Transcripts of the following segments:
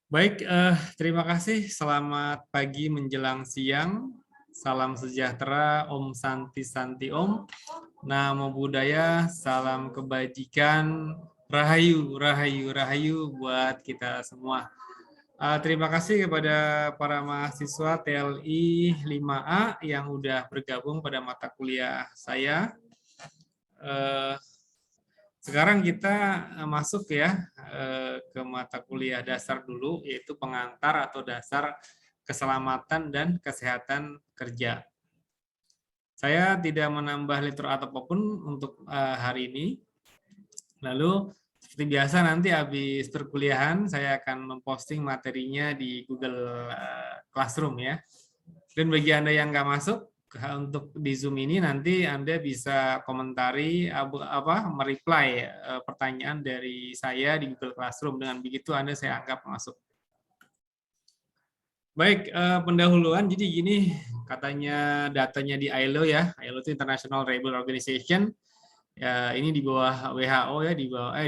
Baik, terima kasih. Selamat pagi menjelang siang. Salam sejahtera, Om Santi Santi Om. Namo Buddhaya, salam kebajikan, Rahayu, Rahayu, Rahayu buat kita semua. Terima kasih kepada para mahasiswa TLI 5A yang udah bergabung pada mata kuliah saya. Sekarang kita masuk ya ke mata kuliah dasar dulu, yaitu pengantar atau dasar keselamatan dan kesehatan kerja. Saya tidak menambah literatur apapun untuk hari ini. Lalu seperti biasa nanti habis perkuliahan saya akan memposting materinya di Google Classroom ya. Dan bagi Anda yang nggak masuk untuk di Zoom ini nanti Anda bisa komentari mereply pertanyaan dari saya di Google Classroom. Dengan begitu Anda saya anggap masuk. Baik, pendahuluan. Jadi gini, katanya datanya di ILO ya. ILO itu International Labour Organization. Ya, ini di bawah WHO ya, di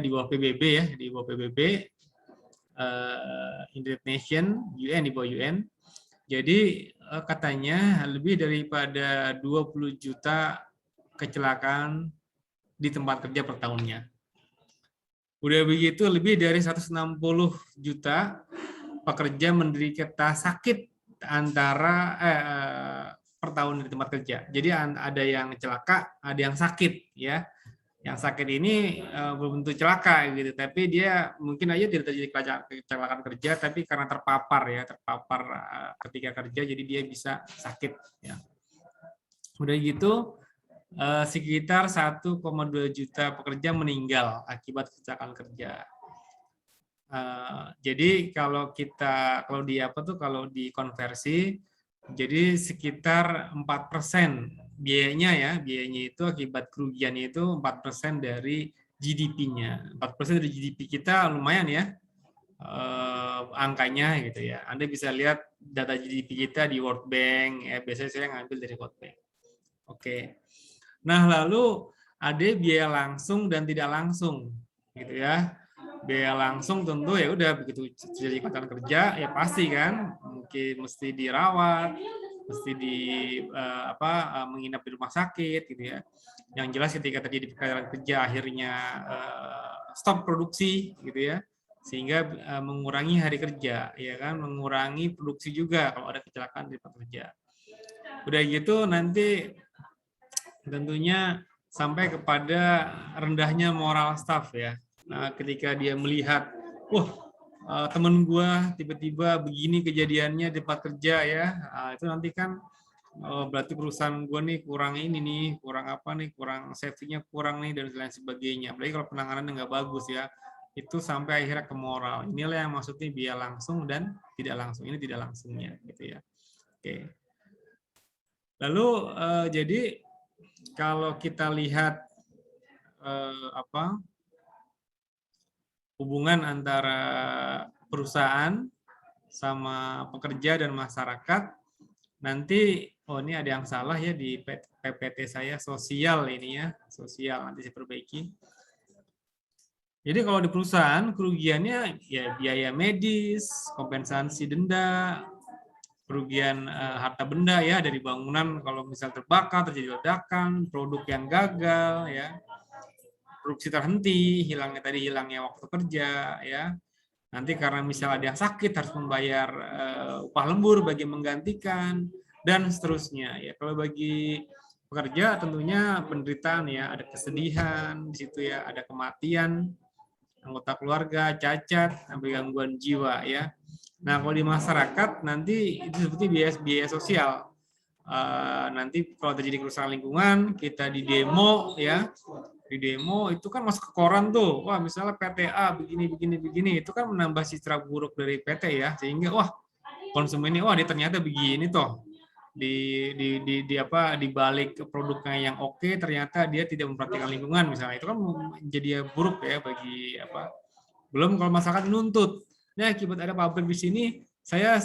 bawah PBB ya, di bawah PBB, United Nation, UN, di bawah UN. Jadi katanya lebih daripada 20 juta kecelakaan di tempat kerja per tahunnya. Udah begitu lebih dari 160 juta pekerja menderita sakit per tahun di tempat kerja. Jadi ada yang celaka, ada yang sakit ya. Yang sakit ini belum tentu celaka gitu, tapi dia mungkin aja tidak terjadi kecelakaan kerja, tapi karena terpapar ketika kerja, jadi dia bisa sakit. Ya. Udah gitu sekitar 1,2 juta pekerja meninggal akibat kecelakaan kerja. Jadi kalau dikonversi, jadi sekitar 4% biayanya itu akibat kerugiannya itu 4% dari GDP-nya. 4% dari GDP kita lumayan ya angkanya gitu ya. Anda bisa lihat data GDP kita di World Bank, ya biasanya saya ngambil dari World Bank. Oke. Nah, lalu ada biaya langsung dan tidak langsung gitu ya. Biaya langsung tentu ya udah begitu terjadi kecelakaan kerja ya pasti kan mungkin mesti dirawat, mesti menginap di rumah sakit gitu ya. Yang jelas ketika terjadi kecelakaan kerja akhirnya stop produksi gitu ya, sehingga mengurangi hari kerja ya kan, mengurangi produksi juga kalau ada kecelakaan di tempat kerja. Udah gitu nanti tentunya sampai kepada rendahnya moral staff ya. Nah, ketika dia melihat, temen gue tiba-tiba begini kejadiannya di tempat kerja ya, itu nanti kan berarti perusahaan gue nih kurang ini nih, kurang safety-nya kurang nih dan lain sebagainya. Apalagi kalau penanganannya nggak bagus ya, itu sampai akhirnya ke moral. Inilah yang maksudnya biaya langsung dan tidak langsung. Ini tidak langsungnya gitu ya. Oke. Lalu jadi kalau kita lihat hubungan antara perusahaan sama pekerja dan masyarakat, nanti ini ada yang salah ya di PPT saya, sosial ini ya, sosial nanti saya perbaiki. Jadi kalau di perusahaan kerugiannya ya biaya medis, kompensasi denda, kerugian harta benda ya dari bangunan kalau misal terbakar, terjadi ledakan, produk yang gagal ya, produksi terhenti, hilangnya waktu kerja ya. Nanti karena misalnya ada yang sakit harus membayar upah lembur bagi menggantikan dan seterusnya ya. Kalau bagi pekerja tentunya penderitaan ya, ada kesedihan di situ ya, ada kematian anggota keluarga, cacat, sampai gangguan jiwa ya. Nah, kalau di masyarakat nanti itu seperti biaya sosial. Nanti kalau terjadi kerusakan lingkungan, kita di demo ya, di demo itu kan masuk ke koran tuh, wah misalnya PTA begini itu kan menambah citra buruk dari PT ya, sehingga wah konsumen ini wah dia ternyata begini toh di balik produknya yang oke ternyata dia tidak memperhatikan lingkungan misalnya, itu kan menjadi buruk ya bagi belum kalau masyarakat nuntut. Nah, akibat ada pabrik di sini saya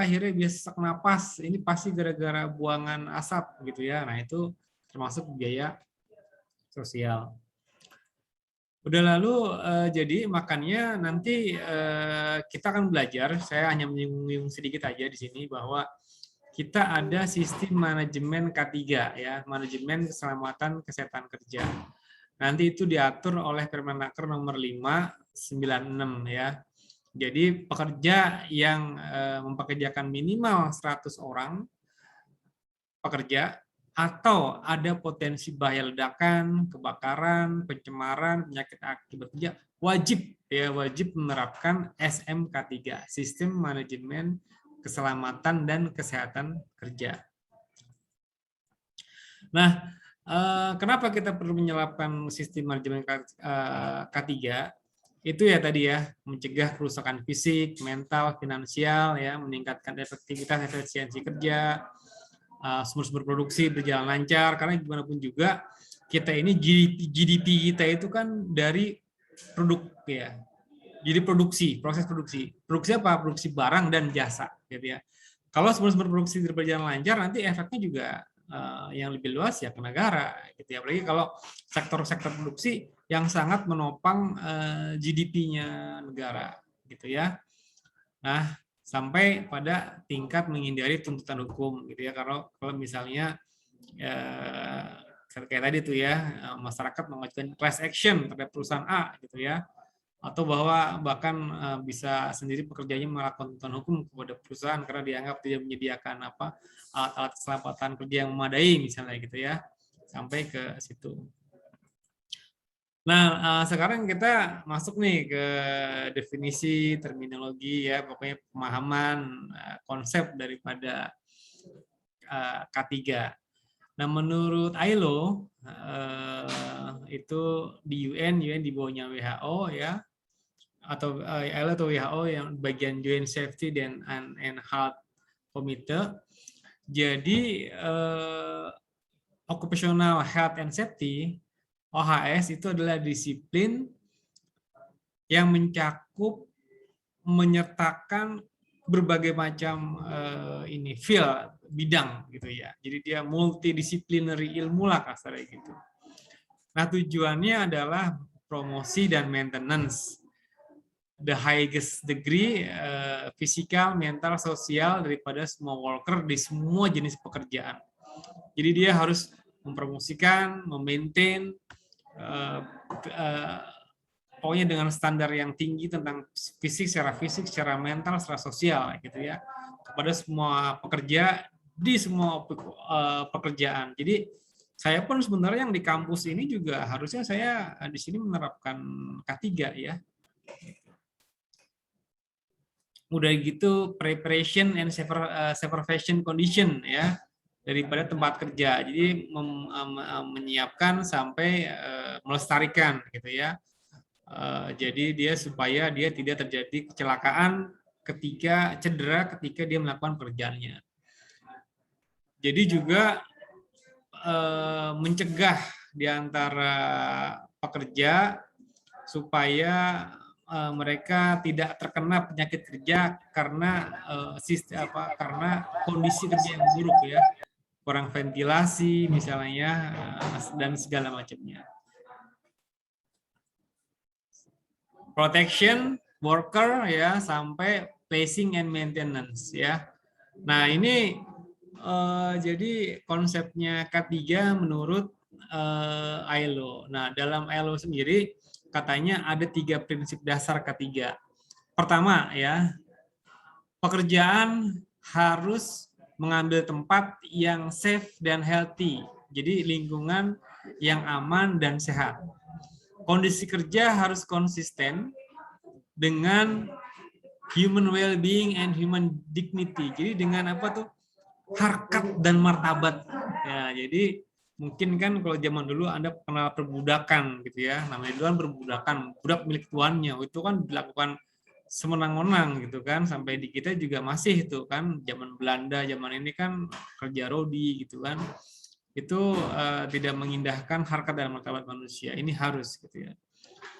akhirnya biasa sesak napas, ini pasti gara-gara buangan asap gitu ya. Nah, itu termasuk biaya sosial. Udah lalu jadi makanya nanti kita akan belajar, saya hanya menyinggung sedikit aja di sini bahwa kita ada sistem manajemen K3 ya, manajemen keselamatan kesehatan kerja. Nanti itu diatur oleh Permenaker nomor 596 ya. Jadi pekerja yang mempekerjakan minimal 100 orang pekerja atau ada potensi bahaya ledakan, kebakaran, pencemaran, penyakit akibat kerja, wajib menerapkan SMK3, Sistem Manajemen Keselamatan dan Kesehatan Kerja. Nah, kenapa kita perlu menyelapkan sistem manajemen K3? Itu ya tadi ya, mencegah kerusakan fisik, mental, finansial, ya, meningkatkan efektivitas efisiensi kerja, sumber-sumber produksi berjalan lancar, karena gimana pun juga kita ini GDP kita itu kan dari produk ya. Jadi proses produksi. Produksi apa? Produksi barang dan jasa gitu ya. Kalau sumber-sumber produksi berjalan lancar, nanti efeknya juga yang lebih luas ya ke negara gitu ya. Apalagi kalau sektor-sektor produksi yang sangat menopang GDP-nya negara gitu ya. Nah, sampai pada tingkat menghindari tuntutan hukum gitu ya. Kalau misalnya kayak tadi tuh ya, masyarakat mengajukan class action terhadap perusahaan A gitu ya, atau bahwa bahkan bisa sendiri pekerjanya melakukan tuntutan hukum kepada perusahaan karena dianggap tidak menyediakan alat-alat keselamatan kerja yang memadai misalnya gitu ya, sampai ke situ. Nah, sekarang kita masuk nih ke definisi, terminologi ya, pokoknya pemahaman konsep daripada K3. Nah, menurut ILO itu di UN di bawahnya WHO ya, atau ILO atau WHO yang bagian Joint Safety and Health Committee. Jadi Occupational Health and Safety OHS itu adalah disiplin yang mencakup menyertakan berbagai macam field bidang gitu ya. Jadi dia multidisciplinary ilmu lah kasarnya gitu. Nah, tujuannya adalah promosi dan maintenance the highest degree fisikal, mental, sosial daripada semua worker di semua jenis pekerjaan. Jadi dia harus mempromosikan, memaintain pokoknya dengan standar yang tinggi tentang fisik, secara mental, secara sosial gitu ya, kepada semua pekerja di semua pekerjaan. Jadi saya pun sebenarnya yang di kampus ini juga harusnya saya di sini menerapkan K3 ya. Udah gitu preparation and supervision condition ya daripada tempat kerja. Jadi menyiapkan sampai melestarikan gitu ya. Jadi dia supaya dia tidak terjadi kecelakaan cedera ketika dia melakukan pekerjaannya. Jadi juga mencegah di antara pekerja supaya mereka tidak terkena penyakit kerja karena karena kondisi kerja yang buruk ya, kurang ventilasi misalnya dan segala macamnya. Protection worker ya sampai placing and maintenance ya. Nah, ini jadi konsepnya K3 menurut ILO. Nah, dalam ILO sendiri katanya ada 3 prinsip dasar K3. Pertama ya, pekerjaan harus mengambil tempat yang safe dan healthy. Jadi lingkungan yang aman dan sehat. Kondisi kerja harus konsisten dengan human well-being and human dignity. Jadi dengan apa tuh? Harkat dan martabat. Ya, jadi mungkin kan kalau zaman dulu Anda kenal perbudakan gitu ya. Namanya dulu kan perbudakan, budak milik tuannya. Itu kan dilakukan semenang-menang gitu kan, sampai di kita juga masih itu kan, zaman Belanda, zaman ini kan kerja rodi gitu kan. Itu tidak mengindahkan harkat dan martabat manusia. Ini harus gitu ya.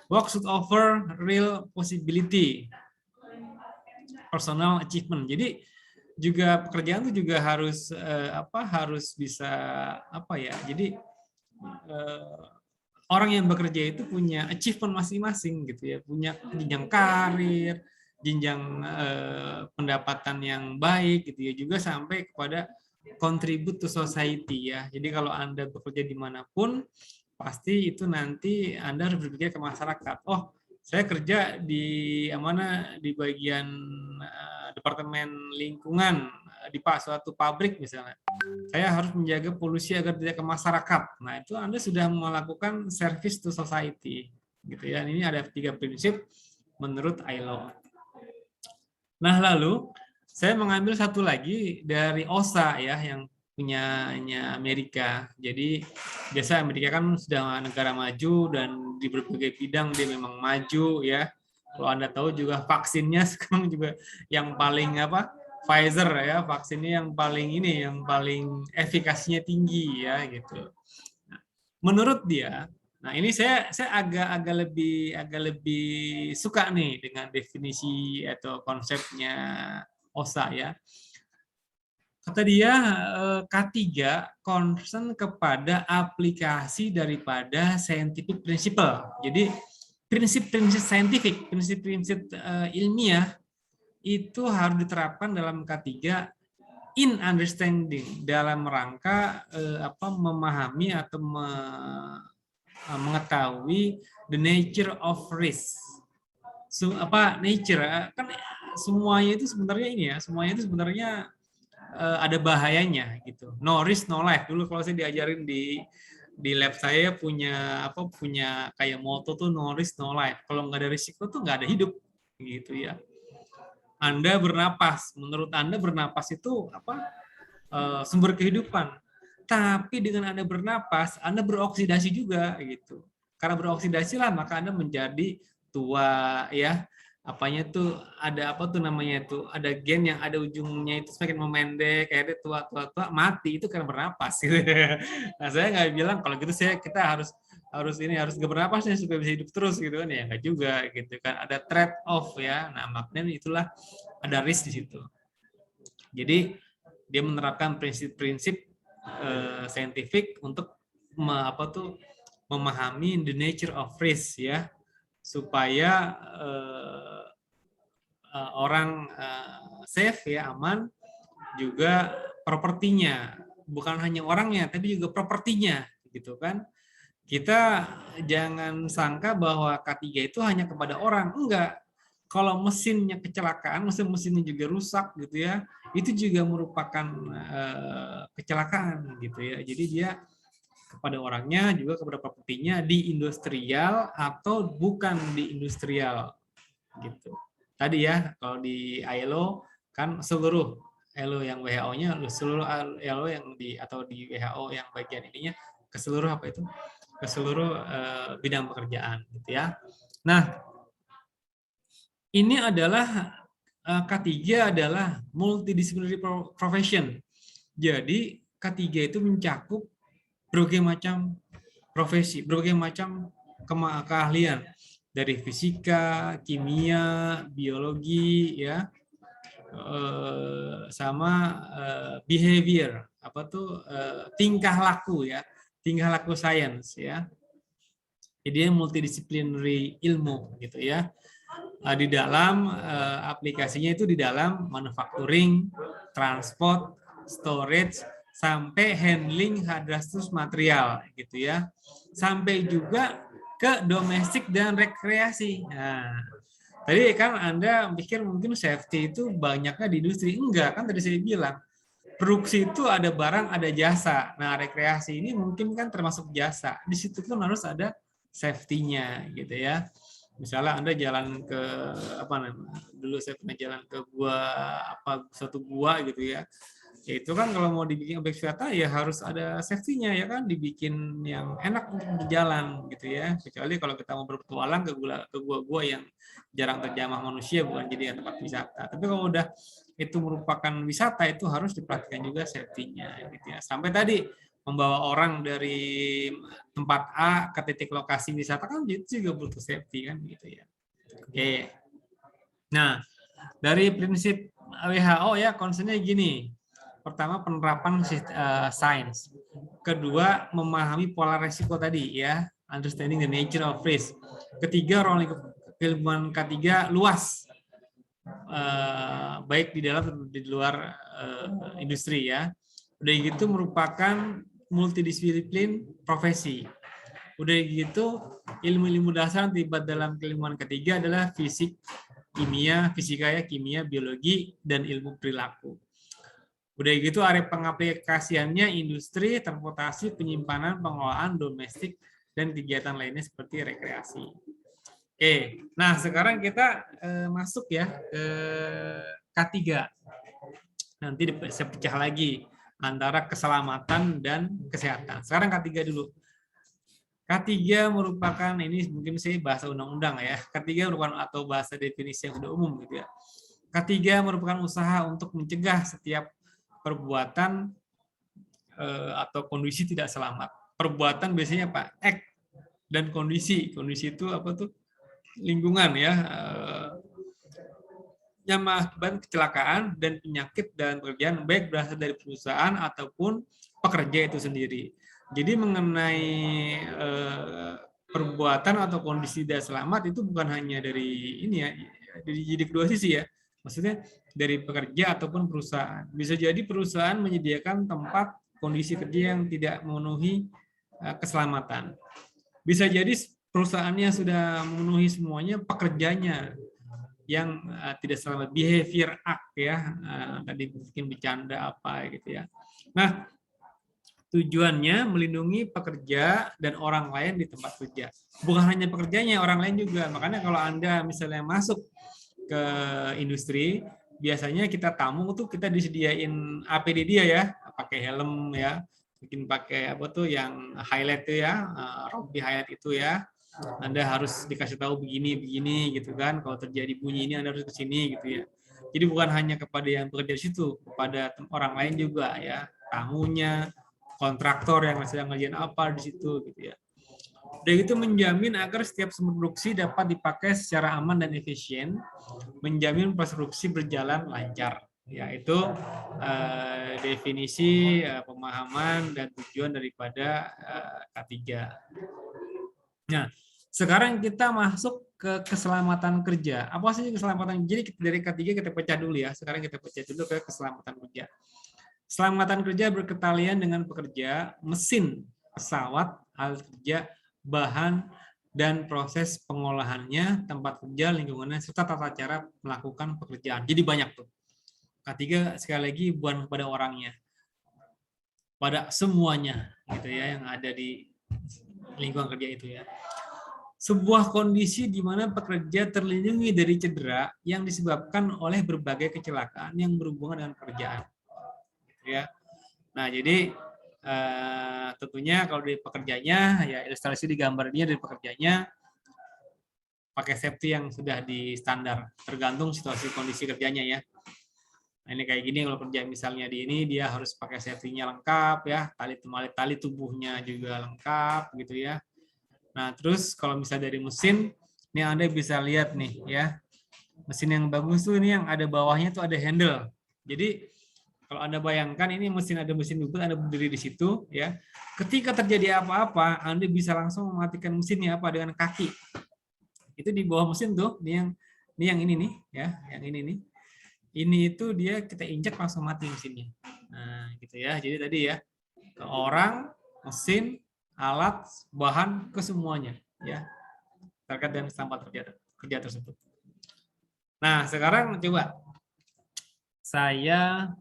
Work should offer real possibility, personal achievement. Jadi juga pekerjaan itu juga harus harus bisa jadi orang yang bekerja itu punya achievement masing-masing gitu ya, punya jenjang karir, jenjang pendapatan yang baik gitu ya, juga sampai kepada contribute to society ya. Jadi kalau Anda bekerja dimanapun, pasti itu nanti Anda harus berpikir ke masyarakat. Oh, saya kerja di mana di bagian departemen lingkungan di suatu pabrik misalnya. Saya harus menjaga polusi agar tidak ke masyarakat. Nah, itu Anda sudah melakukan service to society gitu ya. Ini ada 3 prinsip menurut ILO. Nah, lalu saya mengambil satu lagi dari OSHA ya, yang punyanya Amerika. Jadi biasa Amerika kan sudah negara maju dan di berbagai bidang dia memang maju ya. Kalau Anda tahu juga vaksinnya sekarang juga yang paling Pfizer ya, vaksinnya yang paling yang paling efikasinya tinggi ya gitu. Nah, menurut dia, nah ini saya agak lebih suka nih dengan definisi atau konsepnya OSHA ya. Kata dia K3 concern kepada aplikasi daripada scientific principle. Jadi prinsip-prinsip saintifik, prinsip-prinsip ilmiah itu harus diterapkan dalam K3 in understanding, dalam rangka memahami atau mengetahui the nature of risk. Nature kan semuanya itu sebenarnya semuanya itu sebenarnya ada bahayanya gitu. No risk no life. Dulu kalau saya diajarin di lab saya punya kayak moto tuh no risk no life. Kalau nggak ada risiko tuh nggak ada hidup gitu ya. Anda bernapas, menurut Anda bernapas itu sumber kehidupan. Tapi dengan Anda bernapas, Anda beroksidasi juga gitu. Karena beroksidasi lah maka Anda menjadi tua ya. Apanya tuh ada ada gen yang ada ujungnya itu semakin memendek, kayak tua mati itu karena bernapas gitu. Nah, saya nggak bilang kalau gitu kita harus bernapas nih supaya bisa hidup terus gitu kan ya, nggak juga gitu kan, ada trade off ya. Nah, makanya itulah ada risk di situ. Jadi dia menerapkan prinsip-prinsip saintifik untuk memahami the nature of risk ya, supaya orang safe ya, aman, juga propertinya, bukan hanya orangnya tapi juga propertinya gitu kan. Kita jangan sangka bahwa K3 itu hanya kepada orang, enggak. Kalau mesinnya kecelakaan, mesinnya juga rusak gitu ya, itu juga merupakan kecelakaan gitu ya. Jadi dia kepada orangnya juga kepada propertinya di industrial atau bukan di industrial gitu. Tadi ya kalau di ILO kan seluruh ILO yang WHO-nya, seluruh ILO yang di WHO yang bagian ininya ke seluruh ke seluruh bidang pekerjaan gitu ya. Nah, ini adalah K3 adalah multidisciplinary profession. Jadi K3 itu mencakup berbagai macam profesi, berbagai macam keahlian dari fisika, kimia, biologi ya, sama behavior, tingkah laku ya, tingkah laku science ya. Jadi multidisciplinary ilmu gitu ya. Di dalam aplikasinya itu di dalam manufacturing, transport, storage, sampai handling hazardous material gitu ya. Sampai juga ke domestik dan rekreasi. Nah, tadi kan Anda pikir mungkin safety itu banyaknya di industri. Enggak, kan tadi saya bilang produksi itu ada barang, ada jasa. Nah, rekreasi ini mungkin kan termasuk jasa. Di situ kan harus ada safety-nya gitu ya. Misalnya Anda jalan ke dulu saya pernah jalan ke suatu gua gitu ya. Ya itu kan kalau mau dibikin objek wisata ya harus ada safety-nya ya kan, dibikin yang enak untuk berjalan gitu ya. Kecuali kalau kita mau berpetualang ke gua-gua yang jarang terjamah manusia, bukan jadi tempat wisata. Tapi kalau udah itu merupakan wisata, itu harus diperhatikan juga safety-nya gitu ya. Sampai tadi membawa orang dari tempat A ke titik lokasi wisata kan itu juga butuh safety kan gitu ya. Oke. Nah, dari prinsip WHO ya concernnya gini. Pertama, penerapan sains. Kedua, memahami pola resiko tadi ya. understanding the nature of risk. Ketiga, ruang lingkup keilmuan K3 luas, baik di dalam dan di luar industri ya. Udah gitu merupakan multidisiplin profesi. Udah gitu ilmu-ilmu dasar yang terlibat dalam keilmuan K3 adalah fisik, kimia, fisika ya, kimia, biologi, dan ilmu perilaku. Udah gitu area pengaplikasiannya industri, transportasi, penyimpanan, pengelolaan, domestik, dan kegiatan lainnya seperti rekreasi. Oke, nah sekarang kita masuk ya ke K3. Nanti saya pecah lagi antara keselamatan dan kesehatan. Sekarang K3 dulu. K3 merupakan, ini mungkin saya bahasa undang-undang ya. K3 merupakan atau bahasa definisi yang sudah umum gitu ya. K3 merupakan usaha untuk mencegah setiap perbuatan atau kondisi tidak selamat. Perbuatan biasanya apa? Act dan kondisi. Kondisi itu apa tuh? Lingkungan ya. Yang mengakibatkan kecelakaan dan penyakit dalam pekerjaan baik berasal dari perusahaan ataupun pekerja itu sendiri. Jadi mengenai perbuatan atau kondisi tidak selamat itu bukan hanya dari ini ya, dari kedua sisi ya. Maksudnya dari pekerja ataupun perusahaan. Bisa jadi perusahaan menyediakan tempat kondisi kerja yang tidak memenuhi keselamatan. Bisa jadi perusahaannya sudah memenuhi semuanya, pekerjanya yang tidak selamat, behavior act ya, tadi mungkin bercanda apa gitu ya. Nah, tujuannya melindungi pekerja dan orang lain di tempat kerja. Bukan hanya pekerjanya, orang lain juga. Makanya kalau Anda misalnya masuk ke industri, biasanya kita tamu tuh kita disediain APD dia ya, pakai helm ya, mungkin pakai apa tuh yang highlight tuh ya, rompi highlight itu ya. Anda harus dikasih tahu begini gitu kan. Kalau terjadi bunyi ini Anda harus ke sini gitu ya. Jadi bukan hanya kepada yang bekerja di situ, kepada orang lain juga ya, tamunya, kontraktor yang sedang ngerjain apa di situ gitu ya. Dan itu menjamin agar setiap sumber produksi dapat dipakai secara aman dan efisien, menjamin proses produksi berjalan lancar. Ya, itu definisi pemahaman dan tujuan daripada K3. Nah, sekarang kita masuk ke keselamatan kerja. Apa sih keselamatan? Jadi dari K3 kita pecah dulu ya. Sekarang kita pecah dulu ke keselamatan kerja. Keselamatan kerja berketalian dengan pekerja, mesin, pesawat, alat kerja, bahan, dan proses pengolahannya, tempat kerja, lingkungannya, serta tata cara melakukan pekerjaan. Jadi banyak tuh. K3 sekali lagi bukan pada orangnya, pada semuanya gitu ya yang ada di lingkungan kerja itu ya. Sebuah kondisi di mana pekerja terlindungi dari cedera yang disebabkan oleh berbagai kecelakaan yang berhubungan dengan pekerjaan. Ya. Nah, jadi tentunya kalau dari pekerjanya, ya ilustrasi di gambar ini dari pekerjanya pakai safety yang sudah di standar, tergantung situasi kondisi kerjanya ya. Nah, ini kayak gini kalau kerja misalnya di ini dia harus pakai safety-nya lengkap ya, tali tubuhnya juga lengkap gitu ya. Nah, terus kalau misalnya dari mesin, ini Anda bisa lihat nih ya. Mesin yang bagus tuh ini yang ada bawahnya tuh ada handle. Jadi kalau Anda bayangkan ini ada mesin bubut, Anda berdiri di situ ya. Ketika terjadi apa-apa, Anda bisa langsung mematikan mesinnya apa dengan kaki. Itu di bawah mesin tuh, ini yang ini nih ya, yang ini nih. Ini itu dia kita injak langsung mati mesinnya. Nah, gitu ya. Jadi tadi ya, ke orang, mesin, alat, bahan, ke semuanya ya. Terkait dengan sampah kerja tersebut. Nah, sekarang coba saya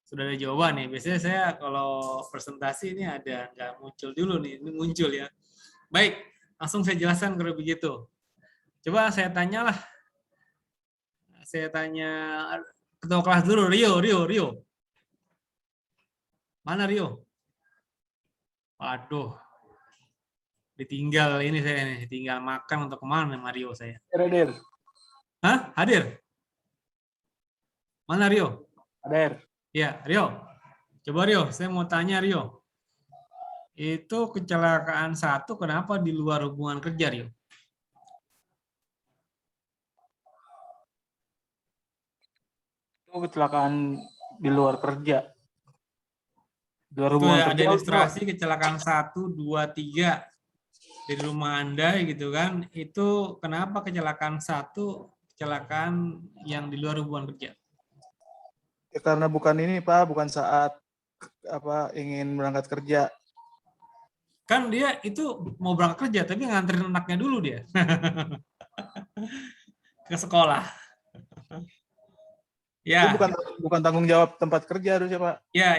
sudah ada jawaban nih. Biasanya saya kalau presentasi ini ada nggak muncul dulu nih, ini muncul ya. Baik, langsung saya jelaskan kalau begitu. Coba saya tanyalah. Saya tanya ketua kelas dulu, Rio. Mana Rio? Waduh, ditinggal ini saya nih, tinggal makan untuk kemana sama Rio saya? Hadir. Hah? Hadir? Mana Rio? Hadir. Ya, Rio. Coba Rio, saya mau tanya Rio. Itu kecelakaan satu kenapa di luar hubungan kerja Rio? Itu kecelakaan di luar kerja. Di luar Itu hubungan ada kerja, ilustrasi kecelakaan 1, 2, 3 di rumah Anda gitu kan. Itu kenapa kecelakaan 1, kecelakaan yang di luar hubungan kerja? ya karena bukan ini Pak, bukan saat ingin berangkat kerja. Kan dia itu mau berangkat kerja tapi nganterin anaknya dulu dia ke sekolah. Itu Ya, bukan tanggung jawab tempat kerja harusnya Pak. ya,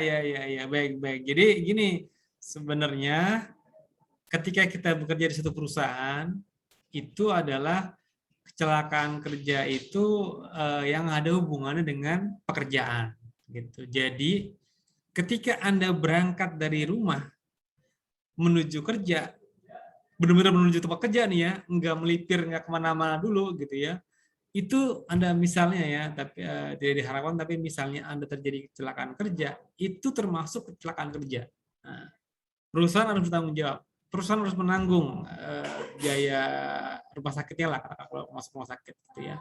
baik. Jadi gini, sebenarnya ketika kita bekerja di satu perusahaan, itu adalah kecelakaan kerja itu yang ada hubungannya dengan pekerjaan. Gitu. Jadi ketika Anda berangkat dari rumah menuju kerja, benar-benar menuju tempat kerja nih ya, nggak melipir, nggak kemana-mana dulu gitu ya, itu Anda misalnya ya, tapi tidak diharapkan, tapi misalnya Anda terjadi kecelakaan kerja, itu termasuk kecelakaan kerja. Nah, perusahaan harus bertanggung jawab. Perusahaan harus menanggung biaya rumah sakitnya lah kalau masuk rumah sakit gitu ya.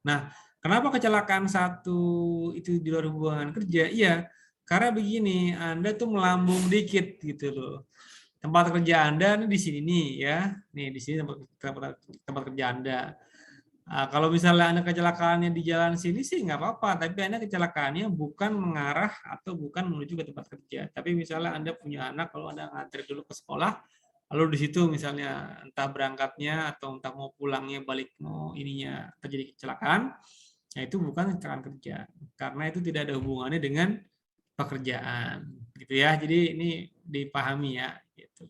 Nah, kenapa kecelakaan 1 itu di luar hubungan kerja? Iya, karena begini, Anda tuh melambung dikit gitu loh. Tempat kerja Anda nih di sini nih ya. Nih di sini tempat kerja Anda. Nah, kalau misalnya Anda kecelakaannya di jalan sini sih nggak apa-apa, tapi Anda kecelakaannya bukan mengarah atau bukan menuju ke tempat kerja. Tapi misalnya Anda punya anak, kalau Anda ngantri dulu ke sekolah, lalu di situ misalnya entah berangkatnya atau entah mau pulangnya balik mau ininya terjadi kecelakaan, nah itu bukan kecelakaan kerja karena itu tidak ada hubungannya dengan pekerjaan, gitu ya. Jadi ini dipahami ya. Gitu.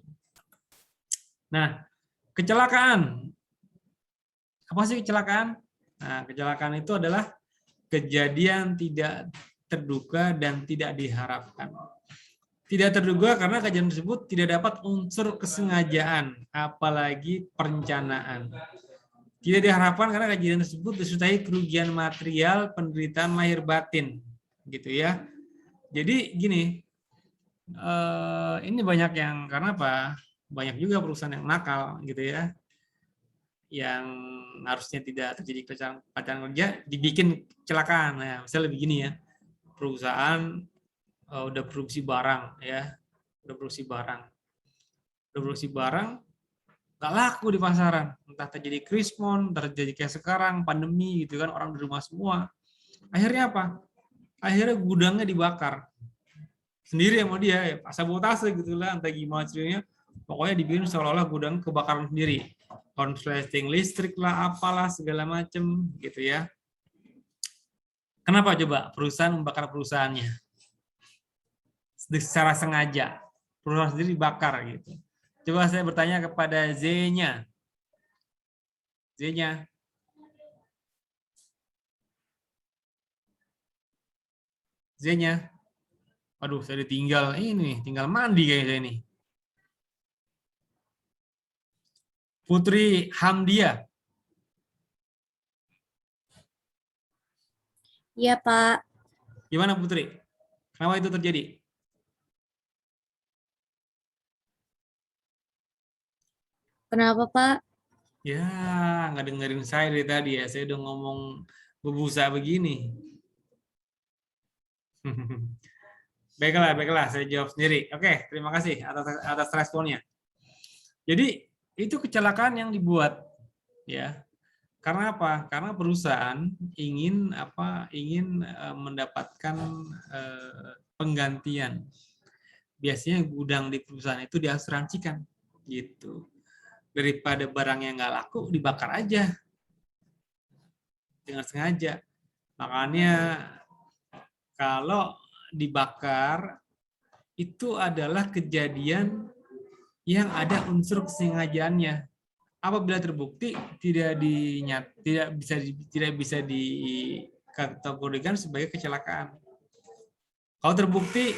Nah, kecelakaan. Apa sih kecelakaan? Nah, kecelakaan itu adalah kejadian tidak terduga dan tidak diharapkan. Tidak terduga karena kejadian tersebut tidak dapat unsur kesengajaan, apalagi perencanaan. Tidak diharapkan karena kejadian tersebut disertai kerugian material, penderitaan lahir batin, gitu ya. Jadi gini, ini banyak yang karena apa? Banyak juga perusahaan yang nakal, gitu ya, yang harusnya tidak terjadi kecelakaan kerja dibikin kecelakaan. Nah, misalnya begini ya, perusahaan udah produksi barang ya, udah produksi barang nggak laku di pasaran, entah terjadi krismon, terjadi kayak sekarang pandemi gitu kan, orang di rumah semua. Akhirnya apa? Akhirnya gudangnya dibakar sendiri sama dia, ya, sabotase gitu lah, entah gimana ceritanya. Pokoknya dibikin seolah-olah gudang kebakaran sendiri, konsleting listrik lah, apalah segala macem gitu ya. Kenapa coba perusahaan membakar perusahaannya secara sengaja? Perusahaan sendiri dibakar gitu. Coba saya bertanya kepada Z-nya. Z-nya. Z-nya. Aduh, saya ditinggal ini, tinggal mandi kayak saya ini. Putri Hamdia. Iya, Pak. Gimana Putri? Kenapa itu terjadi? Kenapa, Pak? Ya, nggak dengerin saya dari tadi ya. Saya udah ngomong bebusa begini. Baiklah, saya jawab sendiri. Oke, terima kasih atas responnya. Jadi itu kecelakaan yang dibuat, ya. Karena apa? Karena perusahaan ingin mendapatkan penggantian. Biasanya gudang di perusahaan itu diasuransikan, gitu. Daripada barang yang nggak laku dibakar aja dengan sengaja. Makanya kalau dibakar itu adalah kejadian yang ada unsur kesengajaannya. Apabila terbukti tidak bisa dikategorikan sebagai kecelakaan. Kalau terbukti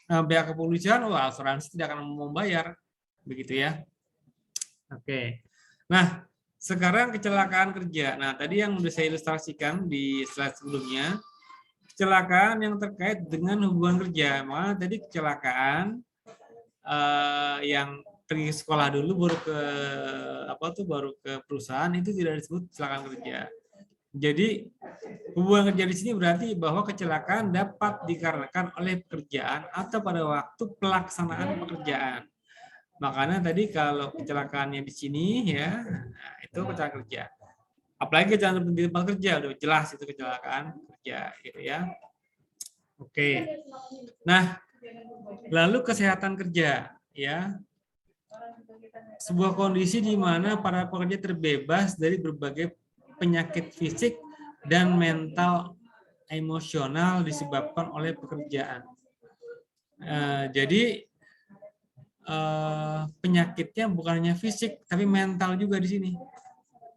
pihak kepolisian, wah asuransi tidak akan membayar, begitu ya. Oke. Nah, sekarang kecelakaan kerja. Nah, tadi yang sudah saya ilustrasikan di slide sebelumnya, kecelakaan yang terkait dengan hubungan kerja. Maka tadi kecelakaan yang pergi sekolah dulu baru ke perusahaan itu tidak disebut kecelakaan kerja. Jadi hubungan kerja di sini berarti bahwa kecelakaan dapat dikarenakan oleh pekerjaan atau pada waktu pelaksanaan pekerjaan. Makanya tadi kalau kecelakaannya di sini ya, nah, itu kecelakaan kerja. Apalagi kecelakaan di tempat kerja udah jelas itu kecelakaan kerja gitu ya. Oke. Nah, lalu kesehatan kerja ya. Sebuah kondisi di mana para pekerja terbebas dari berbagai penyakit fisik dan mental emosional disebabkan oleh pekerjaan. Jadi penyakitnya bukan hanya fisik tapi mental juga di sini.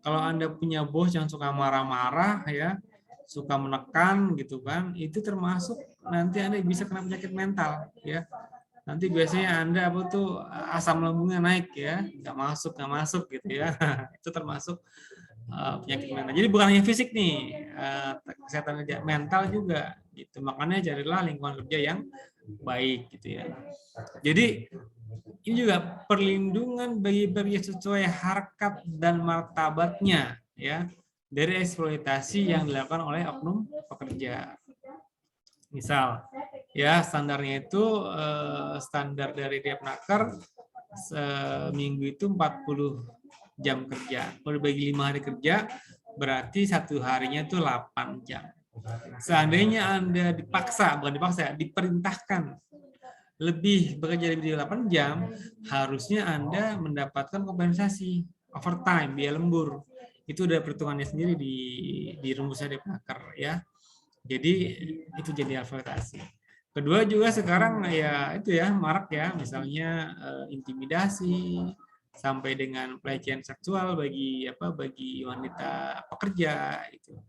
Kalau Anda punya bos yang suka marah-marah ya, suka menekan gitu kan, itu termasuk nanti Anda bisa kena penyakit mental ya. Nanti biasanya Anda apa tuh asam lambungnya naik ya, nggak masuk gitu ya. Itu termasuk penyakit mental. Jadi bukan hanya fisik nih, kesehatan kerja, mental juga gitu. Makanya carilah lingkungan kerja yang baik gitu ya. Jadi ini juga perlindungan bagi pekerja sesuai harkat dan martabatnya ya dari eksploitasi yang dilakukan oleh oknum pekerja. Misal ya standarnya itu standar dari Depnaker seminggu itu 40 jam kerja. Kalau dibagi 5 hari kerja berarti satu harinya itu 8 jam. Seandainya Anda diperintahkan lebih bekerja lebih dari 8 jam, harusnya Anda mendapatkan kompensasi overtime, biaya lembur. Itu udah perhitungannya sendiri di rumusnya Depnaker ya. Jadi itu jadi eksploitasi. Kedua juga sekarang ya itu ya marak ya, misalnya intimidasi sampai dengan pelecehan seksual bagi wanita pekerja itu.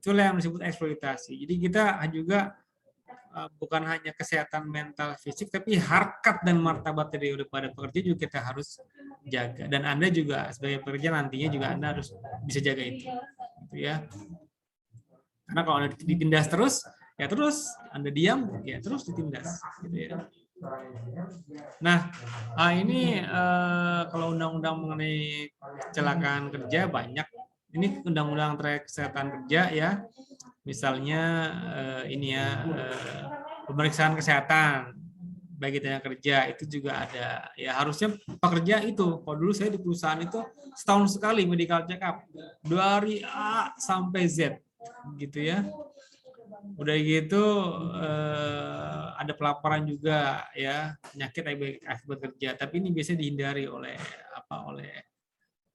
Itulah yang disebut eksploitasi. Jadi kita juga bukan hanya kesehatan mental fisik tapi harkat dan martabat daripada pekerja juga kita harus jaga, dan Anda juga sebagai pekerja nantinya juga Anda harus bisa jaga itu gitu ya. Karena kalau Anda ditindas terus ya terus Anda diam ya terus ditindas gitu ya. Nah, ini kalau undang-undang mengenai kecelakaan kerja banyak. Ini undang-undang terkait kesehatan kerja ya. Misalnya ini ya pemeriksaan kesehatan bagi tenaga kerja itu juga ada. Ya harusnya pekerja itu. Kalau dulu saya di perusahaan itu setahun sekali medical check up. Dari A sampai Z gitu ya. Udah gitu ada pelaporan juga ya penyakit akibat kerja, tapi ini biasanya dihindari oleh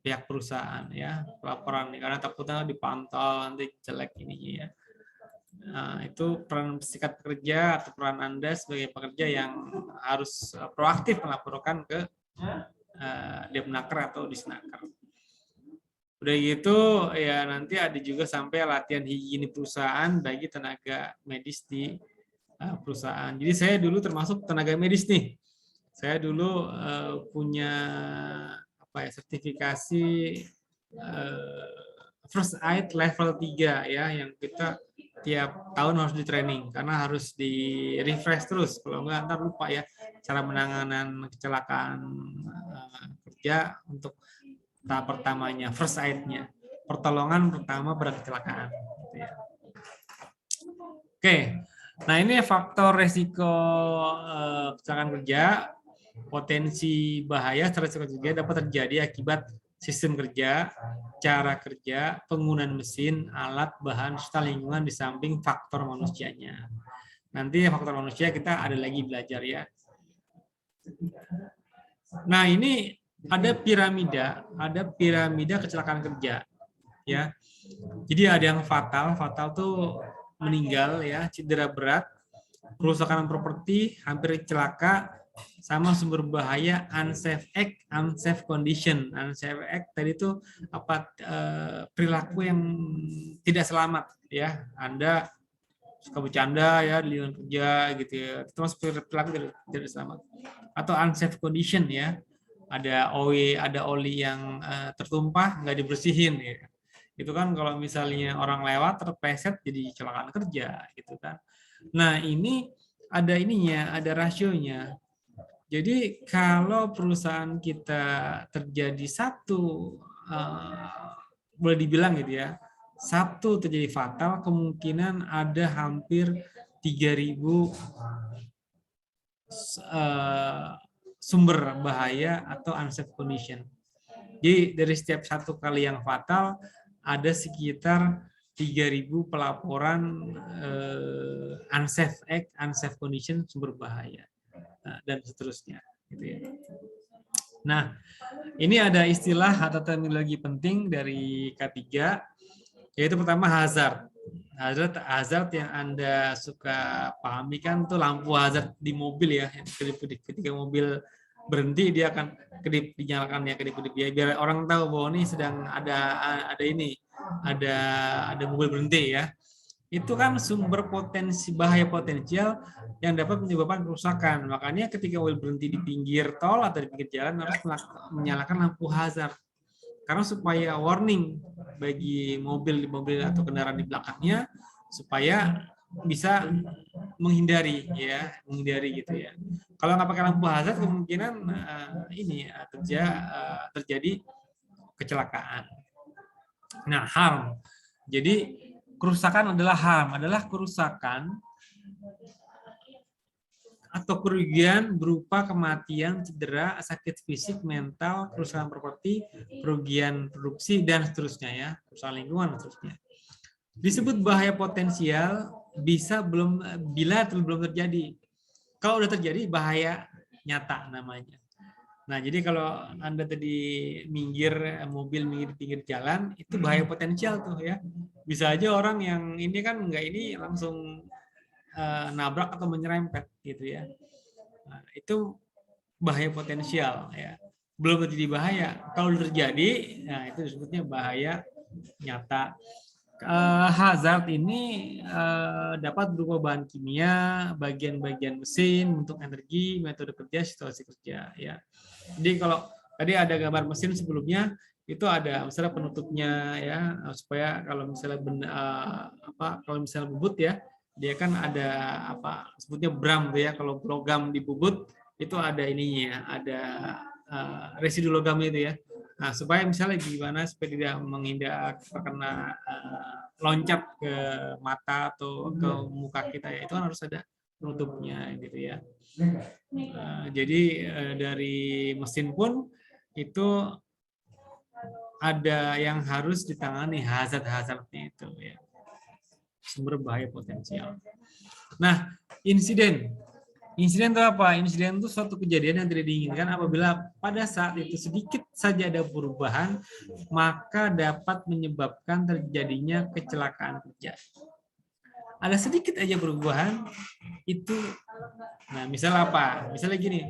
pihak perusahaan ya pelaporan karena takutnya dipantau nanti jelek ininya ya. Nah, itu peran serikat pekerja atau peran Anda sebagai pekerja yang harus proaktif melaporkan ke Depnaker atau Disnaker. Udah gitu ya nanti ada juga sampai latihan higienis perusahaan bagi tenaga medis di perusahaan. Jadi saya dulu termasuk tenaga medis nih. Saya dulu punya sertifikasi first aid level 3 ya yang kita tiap tahun harus di training karena harus di refresh terus, kalau enggak ntar lupa ya cara penanganan kecelakaan kerja untuk tahap pertamanya, first aid-nya, pertolongan pertama pada kecelakaan. Gitu ya. Oke, nah ini faktor resiko kecelakaan kerja, potensi bahaya secara kerja dapat terjadi akibat sistem kerja, cara kerja, penggunaan mesin, alat, bahan, serta lingkungan di samping faktor manusianya. Nanti faktor manusia kita ada lagi belajar ya. Nah ini ada piramida kecelakaan kerja ya. Jadi ada yang fatal tuh meninggal ya, cedera berat, kerusakan properti, hampir celaka, sama sumber bahaya, unsafe act, unsafe condition. Unsafe act tadi itu perilaku yang tidak selamat ya. Anda suka bercanda ya di lingkungan kerja gitu ya, termasuk perilaku tidak selamat. Atau unsafe condition ya. Ada oli yang tertumpah nggak dibersihin ya. Itu kan kalau misalnya orang lewat terpleset jadi kecelakaan kerja gitu kan. Nah, ini ada ininya, ada rasionya. Jadi kalau perusahaan kita terjadi satu boleh dibilang gitu ya, satu terjadi fatal, kemungkinan ada hampir 3.000 sumber bahaya atau unsafe condition. Jadi dari setiap satu kali yang fatal ada sekitar 3.000 pelaporan unsafe act, unsafe condition, sumber bahaya, dan seterusnya. Gitu ya. Nah, ini ada istilah atau terminologi penting dari K3, yaitu pertama hazard. Hazard yang Anda suka pahami kan tuh lampu hazard di mobil ya. Ketika mobil berhenti dia akan kedip, dinyalakan ya kedip-kedip ya, biar orang tahu bahwa ini sedang ada mobil berhenti ya. Itu kan sumber potensi bahaya potensial yang dapat menyebabkan kerusakan. Makanya ketika mobil berhenti di pinggir tol atau di pinggir jalan harus menyalakan lampu hazard. Karena supaya warning bagi mobil atau kendaraan di belakangnya supaya bisa menghindari gitu ya. Kalau nggak pakai lampu hazard kemungkinan terjadi kecelakaan. Nah, harm. Jadi kerusakan adalah harm, adalah kerusakan atau kerugian berupa kematian, cedera, sakit fisik, mental, kerusakan properti, kerugian produksi, dan seterusnya ya, kerusakan lingkungan dan seterusnya. Disebut bahaya potensial bila belum terjadi. Kalau udah terjadi bahaya nyata namanya. Nah, jadi kalau Anda tadi mobil minggir di pinggir jalan, itu bahaya potensial tuh ya. Bisa aja orang yang ini kan ini langsung nabrak atau menyerempet gitu ya. Nah, itu bahaya potensial ya. Belum terjadi bahaya. Kalau terjadi, nah itu disebutnya bahaya nyata. Hazard ini dapat berupa bahan kimia, bagian-bagian mesin, bentuk energi, metode kerja, situasi kerja ya. Jadi kalau tadi ada gambar mesin sebelumnya, itu ada misalnya penutupnya ya, supaya kalau misalnya kalau misalnya bubut ya, dia kan ada sebutnya bram tuh ya. Kalau logam di bubut itu ada ininya, ada residu logam itu ya. Nah, supaya misalnya gimana supaya tidak menghindar terkena loncat ke mata atau ke muka kita ya, itu kan harus ada penutupnya gitu ya. Jadi dari mesin pun itu ada yang harus ditangani hazard-hazardnya itu ya. Sumber bahaya potensial. Nah, insiden itu apa? Insiden itu suatu kejadian yang tidak diinginkan apabila pada saat itu sedikit saja ada perubahan, maka dapat menyebabkan terjadinya kecelakaan kerja. Ada sedikit aja perubahan, itu, nah misalnya apa? Misalnya gini,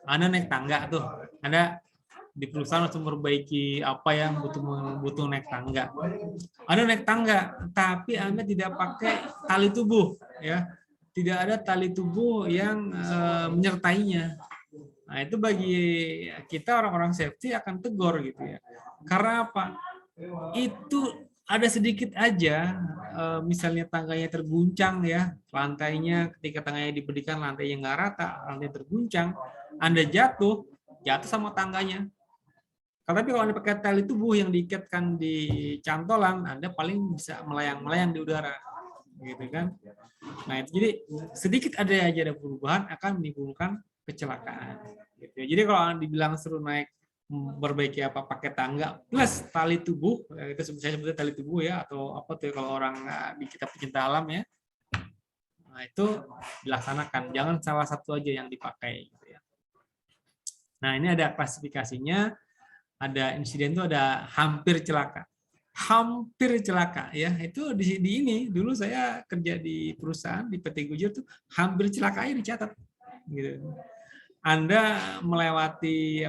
Anda naik tangga tuh, Anda di perusahaan harus memperbaiki apa yang butuh naik tangga. Anda naik tangga, tapi Anda tidak pakai tali tubuh, ya. Tidak ada tali tubuh yang menyertainya. Nah, itu bagi kita orang-orang safety akan tegur gitu ya. Karena apa? Itu ada sedikit aja, misalnya tangganya terguncang ya, lantainya ketika tangganya diberikan lantainya nggak rata, lantai terguncang, Anda jatuh sama tangganya. Tapi kalau Anda pakai tali tubuh yang diikatkan di cantolan, Anda paling bisa melayang-melayang di udara, gitu kan? Nah, jadi sedikit aja ada perubahan akan menimbulkan kecelakaan. Gitu. Jadi kalau Anda dibilang suruh naik perbaiki apa pakai tangga plus tali tubuh, itu saya sebutnya tali tubuh ya, atau apa tuh kalau orang di kita pecinta alam ya. Nah, itu dilaksanakan. Jangan salah satu aja yang dipakai. Gitu ya. Nah, ini ada klasifikasinya. Ada insiden itu ada hampir celaka ya, itu di ini dulu saya kerja di perusahaan di PT Gujur tuh hampir celaka aja dicatat gitu. Anda melewati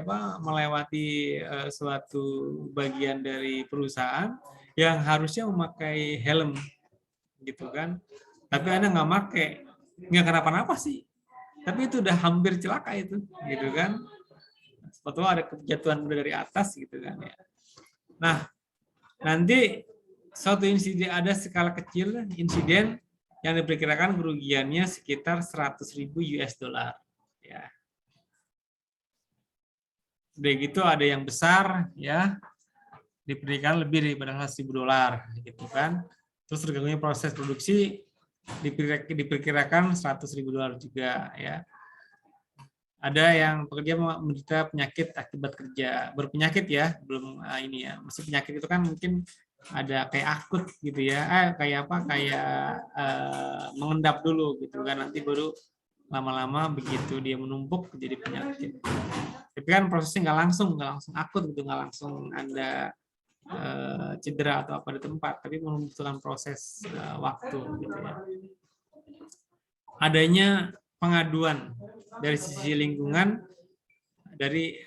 suatu bagian dari perusahaan yang harusnya memakai helm gitu kan, tapi Anda nggak pakai, nggak kenapa-napa sih, tapi itu udah hampir celaka itu gitu kan. Sebetulnya ada kejatuhan dari atas gitu kan ya. Nah, nanti suatu insiden ada skala kecil insiden yang diperkirakan kerugiannya sekitar 100.000 US dollar ya. Udah gitu ada yang besar ya. diperkirakan lebih daripada $100.000 gitu kan. Terus terganggunya proses produksi diperkirakan $100.000 juga ya. Ada yang pekerja menderita penyakit akibat kerja, berpenyakit ya, belum ini ya. Maksud penyakit itu kan mungkin ada kayak akut gitu ya, kayak apa, kayak mengendap dulu gitu kan, nanti baru lama-lama begitu dia menumpuk jadi penyakit. Tapi kan prosesnya nggak langsung akut gitu, nggak langsung Anda cedera atau apa di tempat, tapi membutuhkan proses waktu gitu ya. Adanya pengaduan dari sisi lingkungan dari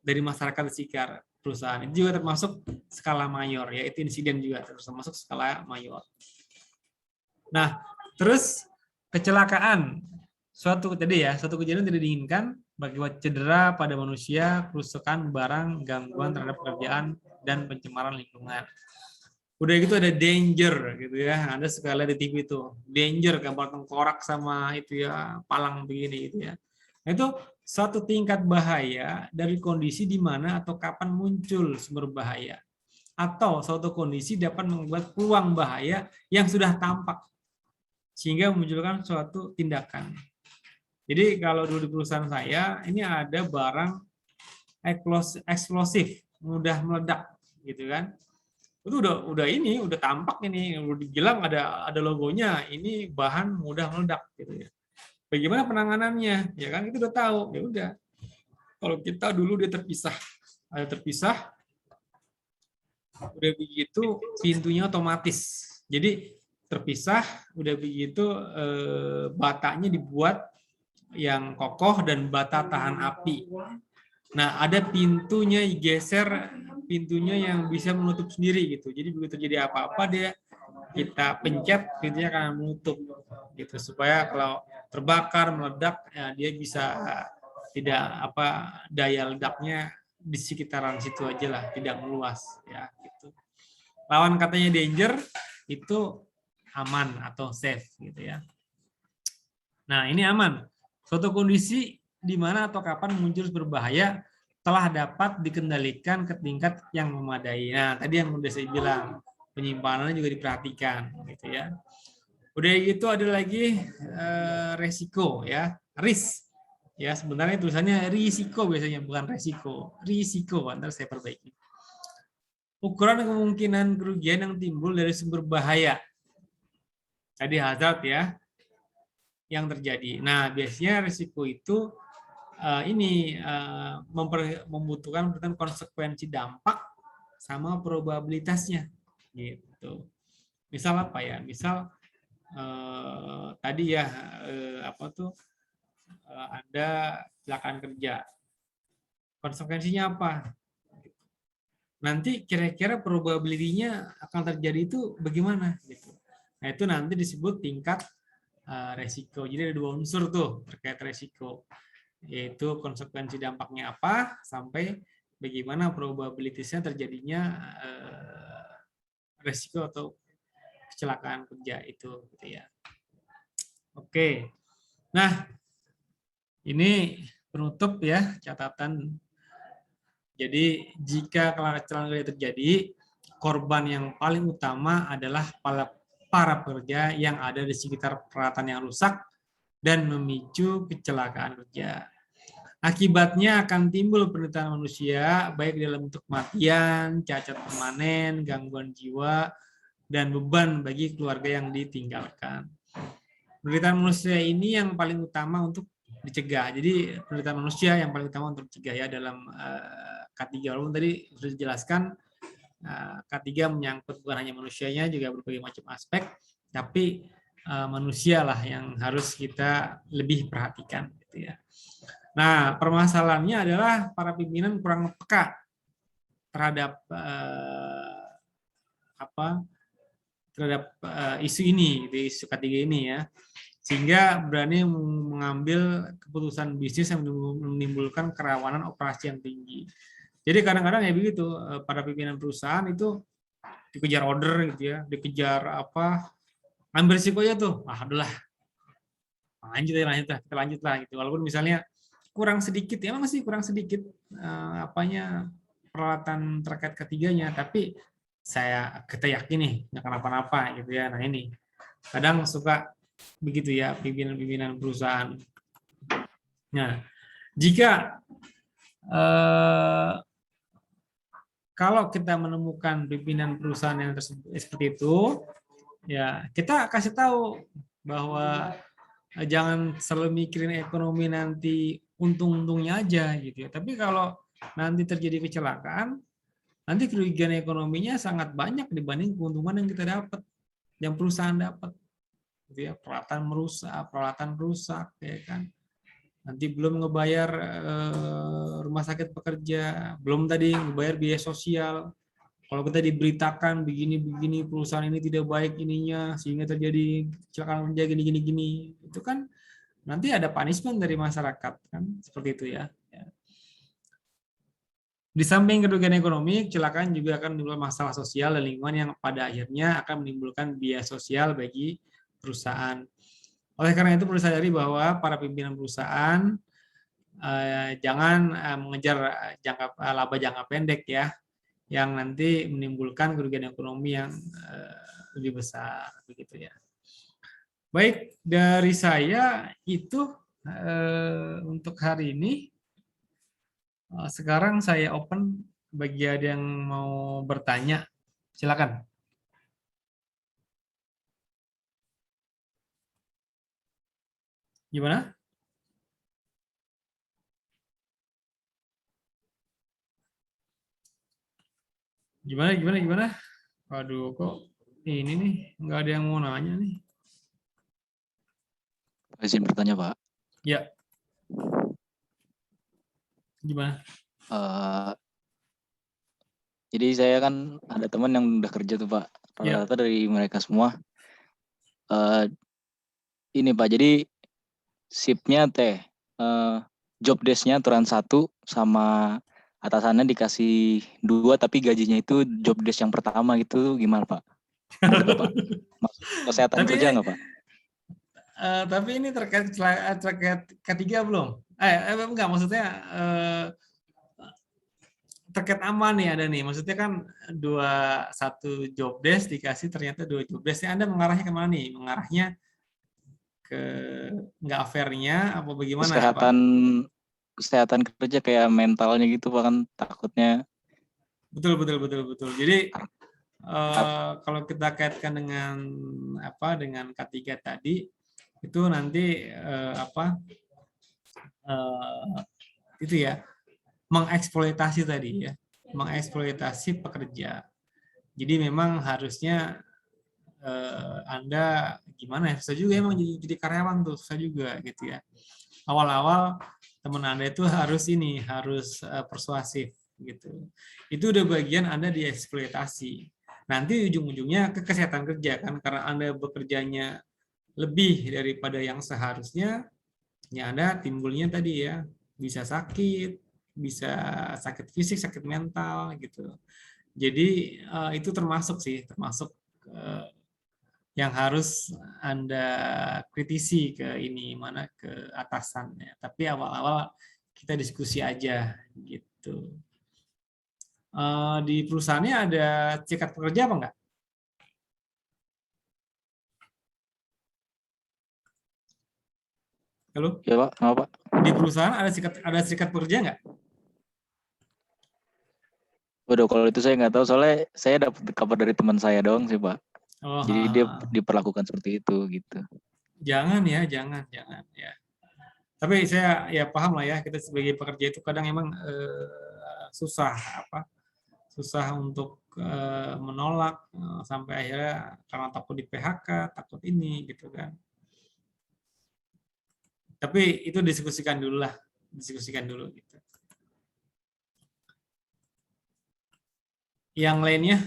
masyarakat sekitar perusahaan itu juga termasuk skala mayor, yaitu insiden juga termasuk skala mayor. Nah, terus kecelakaan suatu kejadian tidak diinginkan bagi cedera pada manusia, kerusakan barang, gangguan terhadap pekerjaan dan pencemaran lingkungan. Udah gitu ada danger gitu ya. Anda suka lihat di TV itu. Danger gambar tengkorak sama itu ya, palang begini gitu ya. Nah, itu suatu tingkat bahaya dari kondisi di mana atau kapan muncul sumber bahaya. Atau suatu kondisi dapat membuat peluang bahaya yang sudah tampak sehingga memunculkan suatu tindakan. Jadi kalau dulu di perusahaan saya ini ada barang eksplosif, mudah meledak gitu kan. Itu udah tampak ini, udah dibilang ada logonya, ini bahan mudah meledak gitu ya. Bagaimana penanganannya? Ya kan itu udah tahu. Ya udah. Kalau kita dulu dia terpisah. Udah begitu pintunya otomatis. Jadi terpisah, udah begitu batanya dibuat yang kokoh dan bata tahan api. Nah, ada pintunya digeser, pintunya yang bisa menutup sendiri gitu. Jadi begitu terjadi apa-apa kita pencet, pintunya akan menutup gitu supaya kalau terbakar, meledak ya dia bisa tidak daya ledaknya di sekitaran situ aja lah, tidak meluas ya gitu. Lawan katanya danger itu aman atau safe gitu ya. Nah, ini aman. Suatu kondisi di mana atau kapan muncul berbahaya telah dapat dikendalikan ke tingkat yang memadai. Nah, tadi yang udah saya bilang, penyimpanannya juga diperhatikan gitu ya. Udah gitu ada lagi resiko ya, risk. Ya, sebenarnya tulisannya risiko biasanya, bukan resiko. Risiko, ntar saya perbaiki. Ukuran kemungkinan kerugian yang timbul dari sumber bahaya. Tadi hazard ya, yang terjadi. Nah, biasanya risiko itu membutuhkan konsekuensi dampak sama probabilitasnya gitu. Misal apa ya? Misal tadi ya ada kecelakaan kerja. Konsekuensinya apa? Nanti kira-kira probability-nya akan terjadi itu bagaimana gitu. Nah, itu nanti disebut tingkat resiko. Jadi ada 2 unsur tuh terkait resiko, yaitu konsekuensi dampaknya apa sampai bagaimana probabilitasnya terjadinya resiko atau kecelakaan kerja itu gitu ya. Oke. Nah, ini penutup ya catatan. Jadi jika kecelakaan kerja terjadi, korban yang paling utama adalah para pekerja yang ada di sekitar peralatan yang rusak dan memicu kecelakaan kerja. Akibatnya akan timbul penderitaan manusia, baik dalam bentuk kematian, cacat permanen, gangguan jiwa, dan beban bagi keluarga yang ditinggalkan. Penderitaan manusia ini yang paling utama untuk dicegah. Jadi penderitaan manusia yang paling utama untuk dicegah ya dalam K3. Walaupun tadi sudah dijelaskan, K3 menyangkut bukan hanya manusianya, juga berbagai macam aspek, tapi manusia lah yang harus kita lebih perhatikan gitu ya. Nah, permasalahannya adalah para pimpinan kurang peka terhadap isu ini, isu K3 ini ya, sehingga berani mengambil keputusan bisnis yang menimbulkan kerawanan operasi yang tinggi. Jadi kadang-kadang ya begitu, para pimpinan perusahaan itu dikejar order gitu ya, dikejar ambil risiko aja tuh, udahlah, kita lanjut lah gitu. Walaupun misalnya kurang sedikit, ya masih kurang sedikit peralatan terkait ketiganya, tapi kita yakin nih nggak kenapa-napa gitu ya. Nah ini kadang suka begitu ya pimpinan-pimpinan perusahaan. Nah, jika kalau kita menemukan pimpinan perusahaan yang seperti itu, ya kita kasih tahu bahwa jangan selalu mikirin ekonomi nanti untung-untungnya aja gitu ya. Tapi kalau nanti terjadi kecelakaan, nanti kerugian ekonominya sangat banyak dibanding keuntungan yang kita dapat, yang perusahaan dapat. Gitu ya, peralatan rusak ya kan. Nanti belum ngebayar rumah sakit pekerja, belum tadi ngebayar biaya sosial. Kalau kita diberitakan begini perusahaan ini tidak baik ininya sehingga terjadi kecelakaan kerja gini, itu kan nanti ada punishment dari masyarakat kan, seperti itu ya. Di samping kerugian ekonomi, kecelakaan juga akan menimbulkan masalah sosial dan lingkungan yang pada akhirnya akan menimbulkan biaya sosial bagi perusahaan. Oleh karena itu perlu disadari bahwa para pimpinan perusahaan jangan mengejar laba jangka pendek ya, yang nanti menimbulkan kerugian ekonomi yang lebih besar begitu ya. Baik, dari saya itu untuk hari ini. Sekarang saya open bagi ada yang mau bertanya. Silakan. Gimana? Gimana? Waduh, kok ini nih nggak ada yang mau nanya nih. Izin bertanya, Pak. Ya. Gimana? Jadi saya kan ada teman yang udah kerja tuh, Pak. Rata-rata dari mereka semua. Ini Pak, jadi shiftnya job desk-nya aturan 1 sama atasannya dikasih 2 tapi gajinya itu job desk yang pertama gitu, gimana Pak? Betul, Pak? Masuk kesehatan kerja nggak Pak? Tapi ini terkait ketiga belum? Enggak, maksudnya terkait aman nih ada nih. Maksudnya kan satu job desk dikasih ternyata 2 job desk. Anda mengarahnya kemana nih? Mengarahnya ke nggak fair-nya apa bagaimana? Kesehatan kerja kayak mentalnya gitu Pak, kan takutnya. Betul. Jadi kalau kita kaitkan dengan dengan K3 tadi itu nanti itu ya mengeksploitasi tadi ya, mengeksploitasi pekerja. Jadi memang harusnya Anda gimana ya, susah juga emang jadi karyawan tuh, susah juga gitu ya. Awal-awal teman Anda itu harus persuasif gitu. Itu udah bagian Anda dieksploitasi. Nanti ujung-ujungnya ke kesehatan kerja kan, karena Anda bekerjanya lebih daripada yang seharusnya, ya Anda timbulnya tadi ya, bisa sakit fisik, sakit mental gitu. Jadi itu termasuk yang harus Anda kritisi ke atasannya. Tapi awal-awal kita diskusi aja gitu. Di perusahaannya ada serikat pekerja apa enggak? Halo? Ya Pak, kenapa Pak? Di perusahaan ada serikat pekerja enggak? Waduh, kalau itu saya nggak tahu, soalnya saya dapat kabar dari teman saya doang sih Pak. Oh, jadi dia diperlakukan seperti itu gitu. Jangan ya. Tapi saya ya paham lah ya, kita sebagai pekerja itu kadang emang susah untuk menolak sampai akhirnya karena takut di PHK, takut ini gitu kan. Tapi itu diskusikan dulu gitu. Yang lainnya?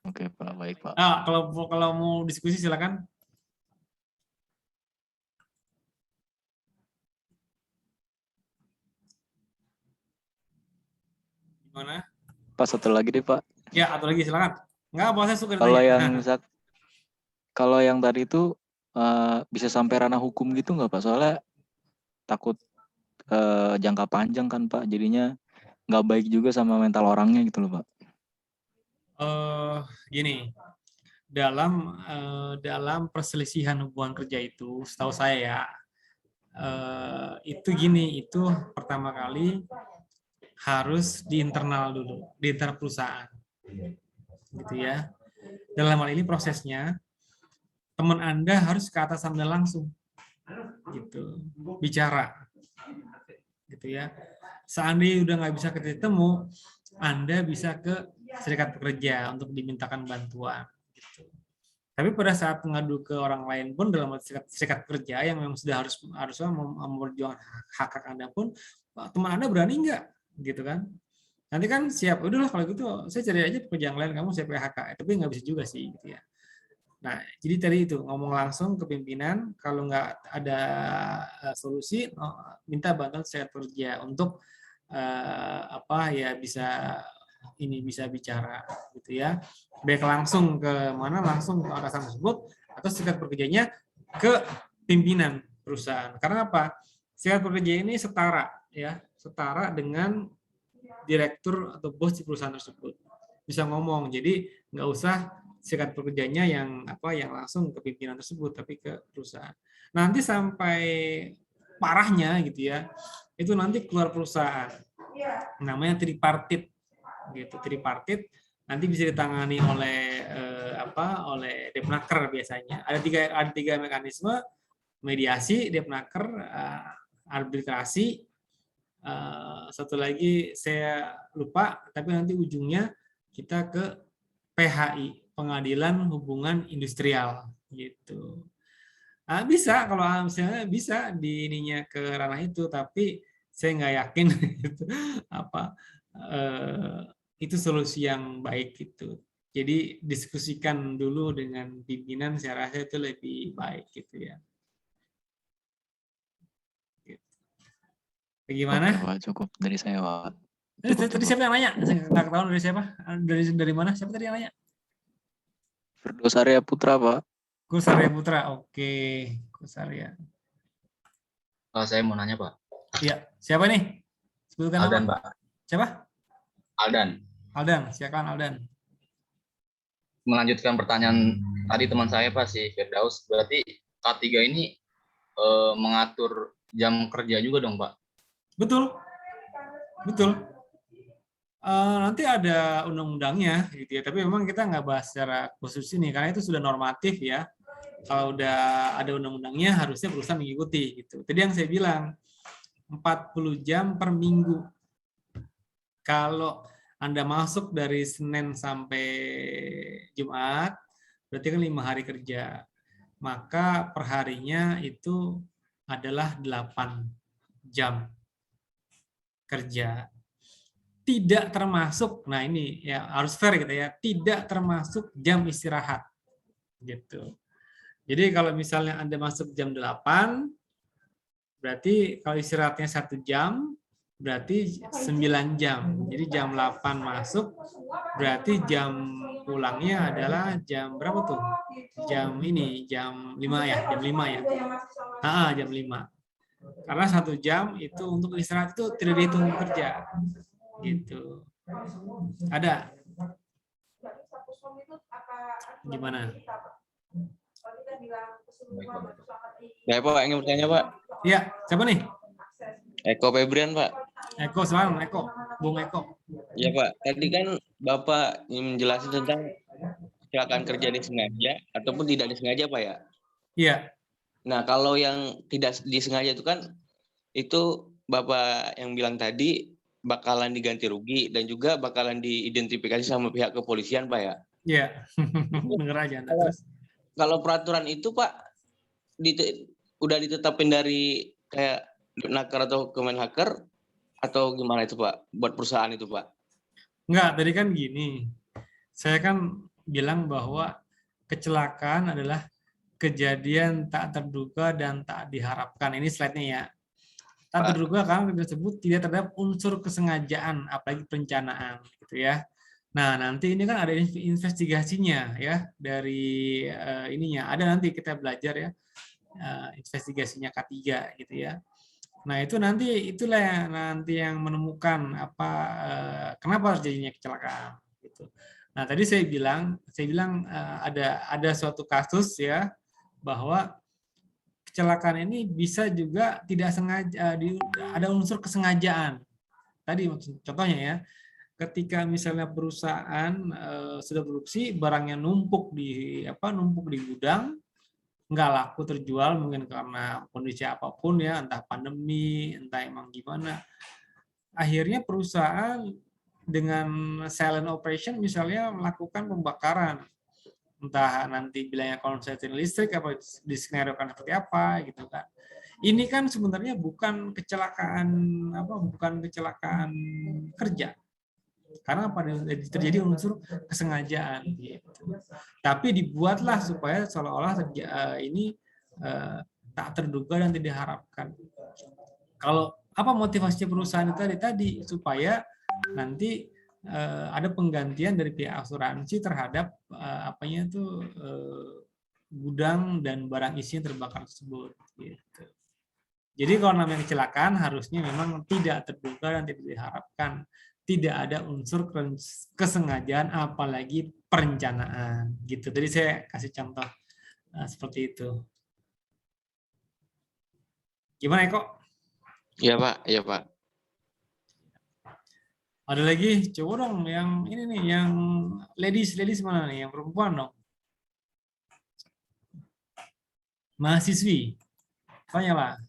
Oke Pak, baik Pak. Kalau mau diskusi silakan. Gimana? Pak, satu lagi deh Pak. Ya, atau lagi silakan. Enggak, saya suka ditanya. Kalau yang tadi itu bisa sampai ranah hukum gitu nggak Pak? Soalnya takut jangka panjang kan Pak, jadinya nggak baik juga sama mental orangnya gitu loh Pak. Gini, dalam perselisihan hubungan kerja itu, setahu saya ya, itu gini, itu pertama kali harus di internal dulu, di internal perusahaan, gitu ya. Dalam hal ini prosesnya, teman Anda harus ke atas Anda langsung, gitu, bicara, gitu ya. Seandainya udah nggak bisa ketemu, Anda bisa ke serikat pekerja untuk dimintakan bantuan. Gitu. Tapi pada saat mengadu ke orang lain pun dalam serikat pekerja yang memang sudah harusnya memperjuangkan hak Anda pun, teman Anda berani nggak, gitu kan? Nanti kan siap, udahlah kalau gitu saya cari aja pekerjaan lain, kamu saya PHK. Tapi nggak bisa juga sih, gitu ya. Nah, jadi tadi itu ngomong langsung ke pimpinan, kalau nggak ada solusi, minta bantuan serikat pekerja untuk bisa bicara, gitu ya. Baik langsung ke mana, langsung ke atasan tersebut, atau serikat pekerjanya ke pimpinan perusahaan. Karena apa? Serikat pekerja ini setara, ya, setara dengan direktur atau bos di perusahaan tersebut. Bisa ngomong, jadi nggak usah serikat pekerjanya yang langsung ke pimpinan tersebut, tapi ke perusahaan. Nanti sampai parahnya gitu ya, itu nanti keluar perusahaan, namanya tripartit, gitu. Tripartit nanti bisa ditangani oleh oleh Depnaker biasanya. Ada tiga mekanisme: mediasi, Depnaker, arbitrasi. Satu lagi saya lupa, tapi nanti ujungnya kita ke PHI, Pengadilan Hubungan Industrial, gitu. Bisa kalau misalnya bisa di ininya ke ranah itu, tapi saya nggak yakin gitu, itu solusi yang baik gitu. Jadi diskusikan dulu dengan pimpinan, saya rasa itu lebih baik gitu ya. Bagaimana? Oke Pak, cukup dari saya Pak. Tadi siapa yang nanya? Saya nggak ketahuan dari siapa? Dari mana? Siapa tadi yang nanya? Firdaus Arya Putra Pak. Kusarya Putra. Oke, Kusarya. Saya mau nanya Pak. Iya, siapa nih? Sebutkan Aldan nama. Pak. Siapa? Aldan, Silakan Aldan. melanjutkan pertanyaan tadi teman saya Pak, si Firdaus. Berarti K3 ini mengatur jam kerja juga dong Pak? Betul. Nanti ada undang-undangnya gitu ya, tapi memang kita nggak bahas secara khusus ini karena itu sudah normatif ya. Kalau udah ada undang-undangnya harusnya perusahaan mengikuti gitu. Tadi yang saya bilang 40 jam per minggu. Kalau Anda masuk dari Senin sampai Jumat, berarti kan 5 hari kerja. Maka perharinya itu adalah 8 jam kerja. Tidak termasuk, nah ini ya harus fair gitu ya, tidak termasuk jam istirahat. Gitu. Jadi kalau misalnya Anda masuk jam 8, berarti kalau istirahatnya 1 jam, berarti 9 jam. Jadi jam 8 masuk, berarti jam pulangnya adalah jam berapa tuh? Jam 5 ya, jam 5 ya. Jam 5. Karena 1 jam itu untuk istirahat itu tidak dihitung kerja. Gitu. Ada? Gimana? Ya Pak, ingin bertanya Pak. Iya, siapa nih? Eko Febrian Pak. Eko, silakan Eko. Bung Eko. Ya Pak, tadi kan Bapak menjelaskan tentang kecelakaan kerja disengaja ataupun tidak disengaja Pak ya? Iya. Nah kalau yang tidak disengaja itu kan, itu Bapak yang bilang tadi bakalan diganti rugi dan juga bakalan diidentifikasi sama pihak kepolisian Pak ya? Iya, denger aja. Terus? Kalau peraturan itu Pak, udah ditetapin dari kayak Depnaker atau Kemenhaker atau gimana itu Pak, buat perusahaan itu Pak? Enggak, tadi kan gini, saya kan bilang bahwa kecelakaan adalah kejadian tak terduga dan tak diharapkan. Ini slide-nya ya. Tak terduga karena tersebut tidak terdapat unsur kesengajaan, apalagi perencanaan, gitu ya. Nah, nanti ini kan ada investigasinya ya dari ininya. Ada nanti kita belajar ya investigasinya K3 gitu ya. Nah, itu itulah yang nanti yang menemukan apa kenapa terjadinya kecelakaan gitu. Nah, tadi saya bilang ada suatu kasus ya bahwa kecelakaan ini bisa juga tidak sengaja ada unsur kesengajaan. Tadi contohnya ya, ketika misalnya perusahaan sudah produksi barangnya numpuk di gudang, nggak laku terjual mungkin karena kondisi apapun ya, entah pandemi, entah emang gimana. Akhirnya perusahaan dengan silent operation misalnya melakukan pembakaran, entah nanti bilangnya konsleting listrik apa diskenariokan seperti apa gitu kan. Ini kan sebenarnya bukan kecelakaan kerja, karena terjadi unsur kesengajaan gitu. Tapi dibuatlah supaya seolah-olah ini tak terduga dan tidak diharapkan. Kalau apa motivasi perusahaan itu tadi supaya nanti ada penggantian dari pihak asuransi terhadap gudang dan barang isi yang terbakar tersebut gitu. Jadi kalau namanya kecelakaan harusnya memang tidak terduga dan tidak diharapkan. Tidak ada unsur kesengajaan apalagi perencanaan gitu. Tadi saya kasih contoh seperti itu. Gimana Eko? Iya Pak, iya Pak. Ada lagi? Coba dong yang ini nih, yang ladies mana nih? Yang perempuan dong. Mahasiswi. Tanyalah.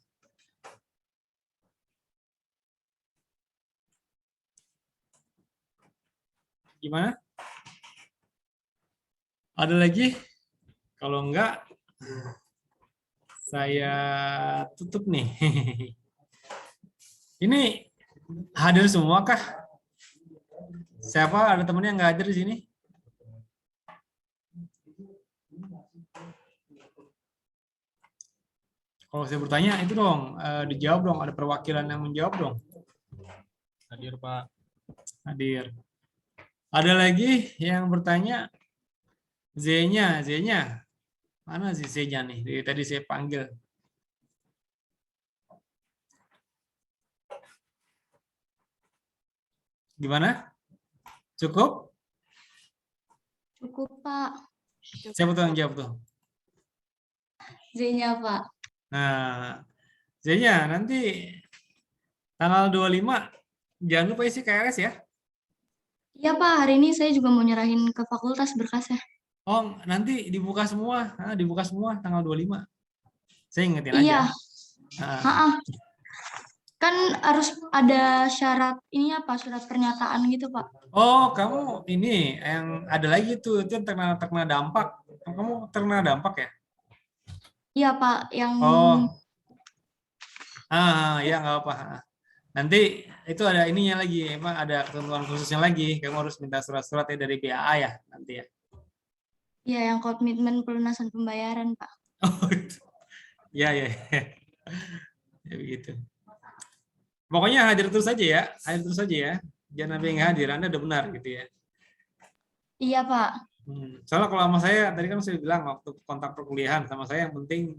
Gimana? Ada lagi? Kalau enggak, saya tutup nih. Ini hadir semua kah? Siapa ada temennya yang nggak hadir di sini? Kalau saya bertanya itu dong, dijawab dong. Ada perwakilan yang menjawab dong. Hadir Pak. Hadir. Ada lagi yang bertanya? Z-nya. Mana sih Z-nya nih? Dari tadi saya panggil. Gimana? Cukup? Cukup, Pak. Siapa tuh yang jawab tuh? Z-nya, Pak. Nah, Z-nya nanti tanggal 25 jangan lupa isi KRS ya. Iya, Pak. Hari ini saya juga mau nyerahin ke fakultas berkasnya. Oh, nanti dibuka semua. Dibuka semua tanggal 25. Saya ingetin aja. Iya. Nah, Kan harus ada syarat ini apa? Surat pernyataan gitu, Pak. oh, kamu ini yang ada lagi tuh, itu yang terkena dampak. Kamu terkena dampak ya? Iya, Pak. Yang Oh. Ya nggak apa. Nanti itu ada ininya lagi, emang ada ketentuan khususnya lagi. Kamu harus minta surat-surat dari BAA ya nanti ya. Iya, yang komitmen pelunasan pembayaran, Pak. Oh, itu. Ya. Ya begitu. Pokoknya hadir terus saja ya, Jangan sampai nggak hadir, Anda udah benar gitu ya. Iya, Pak. Soalnya kalau sama saya, tadi kan saya bilang waktu kontak perkuliahan sama saya yang penting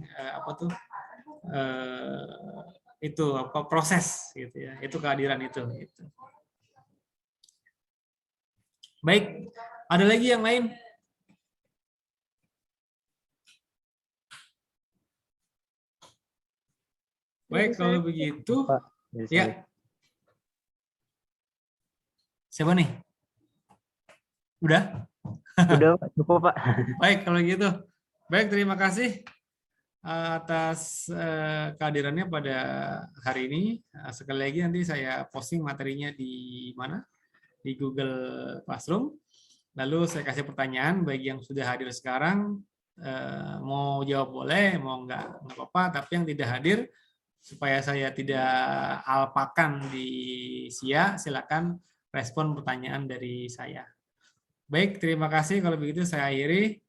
proses gitu ya, itu kehadiran itu. Gitu. Baik, ada lagi yang lain? Baik, kalau begitu, ya. Siapa nih? Udah? Udah cukup Pak. Baik, kalau gitu. Baik, terima kasih atas kehadirannya pada hari ini. Sekali lagi nanti saya posting materinya di mana? Di Google Classroom. Lalu saya kasih pertanyaan bagi yang sudah hadir sekarang. Mau jawab boleh, mau enggak apa-apa. Tapi yang tidak hadir, supaya saya tidak alpakan di SIA, silakan respon pertanyaan dari saya. Baik, terima kasih. Kalau begitu saya akhiri.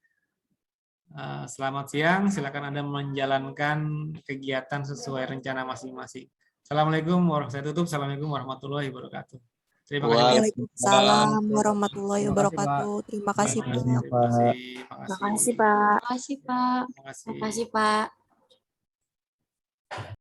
Selamat siang, silakan Anda menjalankan kegiatan sesuai rencana masing-masing. Assalamualaikum warahmatullahi wabarakatuh. Terima kasih. Waalaikumsalam warahmatullahi wabarakatuh. Terima kasih, Pak. Terima kasih, Makasih, Pak. Makasih, Pak. Terima kasih. Makasih, Pak.